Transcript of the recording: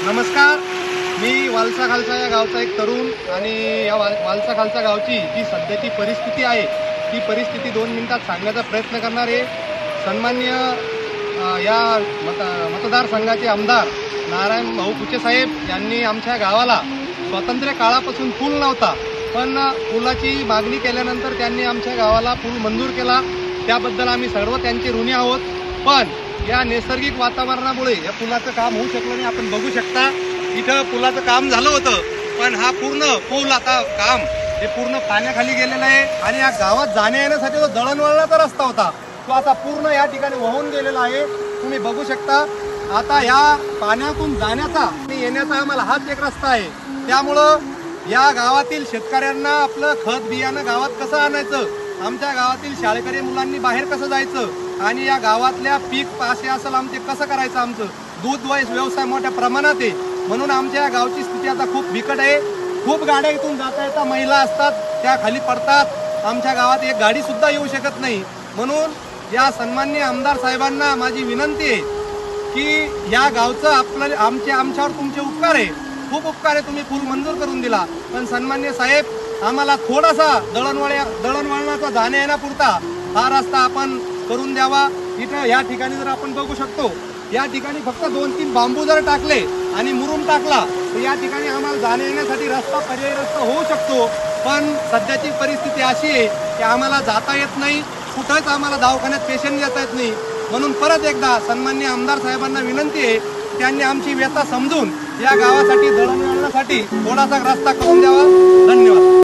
नमस्कार, मी वालसा खालसा या गावचा एक तरुण आणि या वालसा खालसा गावची जी सध्याची परिस्थिती आहे ती परिस्थिती 2 मिनिटात सांगण्याचा प्रयत्न करणार आहे। सन्माननीय या मतदारसंघाचे आमदार नारायण भाऊ कुचे साहेब यांनी आमच्या गावाला स्वातंत्र्य काळापासून पूल नव्हता, पण पुलाची मागणी केल्यानंतर त्यांनी आमच्या गावाला पूल मंजूर केला। त्याबद्दल आम्ही सर्व त्यांचे ऋणी आहोत। पण या नैसर्गिक वातावरणामुळे या पुलाचं काम होऊ शकलं नाही। आपण बघू शकता इथं पुलाचं काम झालं होतं, पण हा पूर्ण पूल आता काम हे पूर्ण पाण्याखाली गेलेलं आहे आणि या गावात जाण्या येण्यासाठी जो दळणवळणाचा रस्ता होता तो आता पूर्ण या ठिकाणी वाहून गेलेला आहे। तुम्ही बघू शकता आता या पाण्यातून जाण्याचा आणि येण्याचा आम्हाला हाच एक रस्ता आहे। त्यामुळं या गावातील शेतकऱ्यांना आपलं खत बियाणं गावात कसं आणायचं, आमच्या गावातील शाळकरी मुलांनी बाहेर कसं जायचं आणि या गावातल्या पीक असे असेल आमचे कसं करायचं, आमचं दूध व्यवसाय मोठ्या प्रमाणात आहे। म्हणून आमच्या गावची स्थिती आता खूप बिकट आहे। खूप गाड्या इथून जाता येता महिला असतात त्या खाली पडतात। आमच्या गावात एक गाडी सुद्धा येऊ शकत नाही। म्हणून या सन्माननीय आमदार साहेबांना माझी विनंती आहे की या गावचं आमच्यावर तुमचे उपकार आहे, खूप उपकार आहे। तुम्ही पूल मंजूर करून दिला, पण सन्माननीय साहेब आम्हाला थोडासा दळणवळणाचा जाण्या येण्यापुरता हा रस्ता आपण करून द्यावा। इथं या ठिकाणी जर आपण बघू शकतो या ठिकाणी फक्त 2-3 बांबू जर टाकले आणि मुरुम टाकला तर या ठिकाणी आम्हाला जाण्या येण्यासाठी पर्यायी रस्ता होऊ शकतो। पण सध्याची परिस्थिती अशी आहे की आम्हाला जाता येत नाही, कुठंच आम्हाला दवाखान्यात पेशंट येता येत नाही। म्हणून परत एकदा सन्माननीय आमदार साहेबांना विनंती आहे त्यांनी आमची व्यथा समजून या गावासाठी दळणवळणासाठी थोडासा रस्ता करून द्यावा। धन्यवाद।